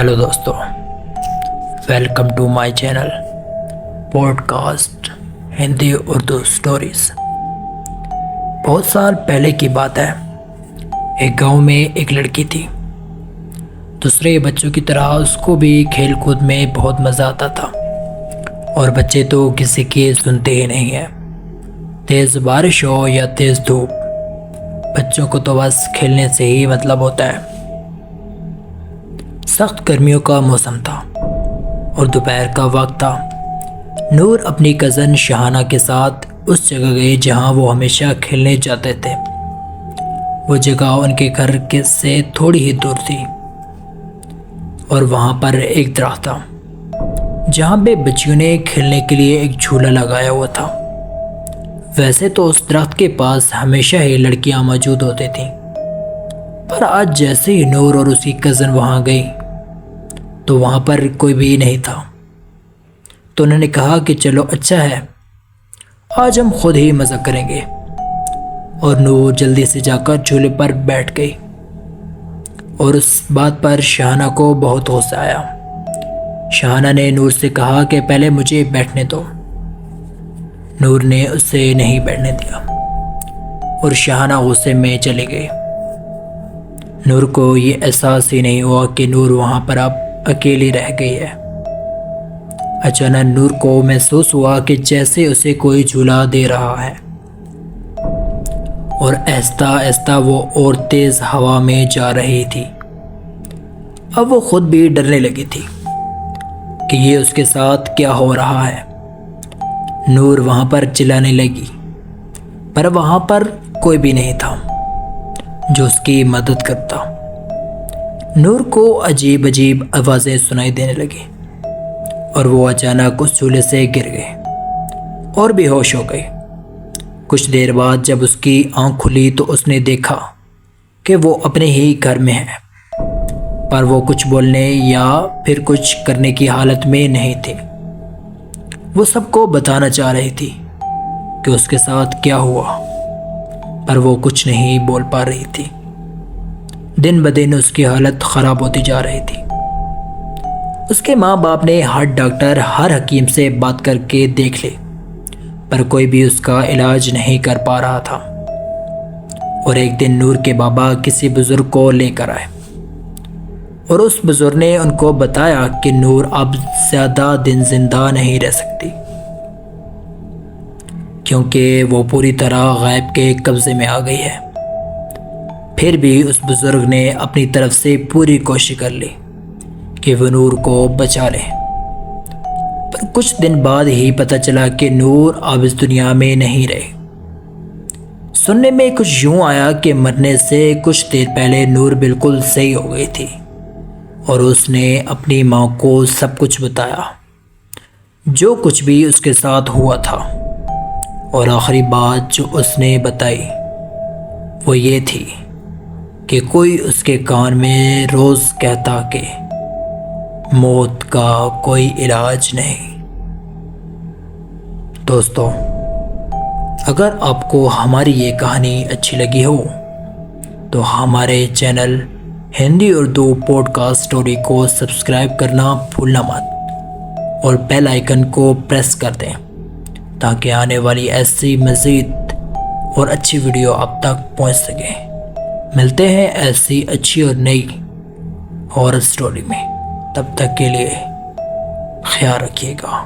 Hello दोस्तों, welcome to my channel podcast Hindi Urdu stories. बहुत साल पहले की बात है। एक गांव में एक लड़की थी। दूसरे बच्चों की तरह उसको भी खेल कूद में बहुत मज़ा आता था, और बच्चे तो किसी की सुनते ही नहीं हैं। तेज़ बारिश हो या तेज़ धूप, बच्चों को तो बस खेलने से ही मतलब होता है। सख्त गर्मियों का मौसम था और दोपहर का वक्त था। नूर अपनी कज़न शहाना के साथ उस जगह गई जहां वो हमेशा खेलने जाते थे। वो जगह उनके घर के से थोड़ी ही दूर थी, और वहां पर एक दरख्त था जहां पे बच्चियों ने खेलने के लिए एक झूला लगाया हुआ था। वैसे तो उस दरख्त के पास हमेशा ही लड़कियां मौजूद होती थीं, पर आज जैसे ही नूर और उसकी कज़न वहां गई तो वहां पर कोई भी नहीं था। तो उन्होंने कहा कि चलो अच्छा है, आज हम खुद ही मज़ा करेंगे। और नूर जल्दी से जाकर झूले पर बैठ गई, और उस बात पर शहाना को बहुत गुस्सा आया। शहाना ने नूर से कहा कि पहले मुझे बैठने दो। नूर ने उसे नहीं बैठने दिया और शहाना गुस्से में चली गई। नूर को ये एहसास ही नहीं हुआ कि नूर वहां पर अब अकेली रह गई है। अचानक नूर को महसूस हुआ कि जैसे उसे कोई झूला दे रहा है, और आहिस्ता आहिस्ता वो और तेज हवा में जा रही थी। अब वो खुद भी डरने लगी थी कि ये उसके साथ क्या हो रहा है। नूर वहां पर चिल्लाने लगी, पर वहां पर कोई भी नहीं था जो उसकी मदद करता। नूर को अजीब अजीब आवाज़ें सुनाई देने लगी, और वो अचानक उस झूले से गिर गई और बेहोश हो गई। कुछ देर बाद जब उसकी आंख खुली तो उसने देखा कि वो अपने ही घर में है, पर वो कुछ बोलने या फिर कुछ करने की हालत में नहीं थी। वो सबको बताना चाह रही थी कि उसके साथ क्या हुआ, पर वो कुछ नहीं बोल पा रही थी। दिन ब दिन उसकी हालत ख़राब होती जा रही थी। उसके माँ बाप ने हर डॉक्टर, हर हकीम से बात करके देख ली, पर कोई भी उसका इलाज नहीं कर पा रहा था। और एक दिन नूर के बाबा किसी बुज़ुर्ग को लेकर आए, और उस बुज़ुर्ग ने उनको बताया कि नूर अब ज़्यादा दिन जिंदा नहीं रह सकती, क्योंकि वो पूरी तरह गैब के कब्ज़े में आ गई है। फिर भी उस बुज़ुर्ग ने अपनी तरफ से पूरी कोशिश कर ली कि वो नूर को बचा ले। पर कुछ दिन बाद ही पता चला कि नूर अब इस दुनिया में नहीं रही। सुनने में कुछ यूं आया कि मरने से कुछ देर पहले नूर बिल्कुल सही हो गई थी, और उसने अपनी माँ को सब कुछ बताया, जो कुछ भी उसके साथ हुआ था। और आखिरी बात जो उसने बताई वो ये थी कि कोई उसके कान में रोज़ कहता कि मौत का कोई इलाज नहीं। दोस्तों, अगर आपको हमारी ये कहानी अच्छी लगी हो तो हमारे channel Hindi Urdu podcast story को सब्सक्राइब करना भूलना मत, और बेल आइकन को प्रेस कर दें ताकि आने वाली ऐसी मज़ीद और अच्छी वीडियो आप तक पहुंच सके। मिलते हैं ऐसी अच्छी और नई हॉरर स्टोरी में। तब तक के लिए ख्याल रखिएगा।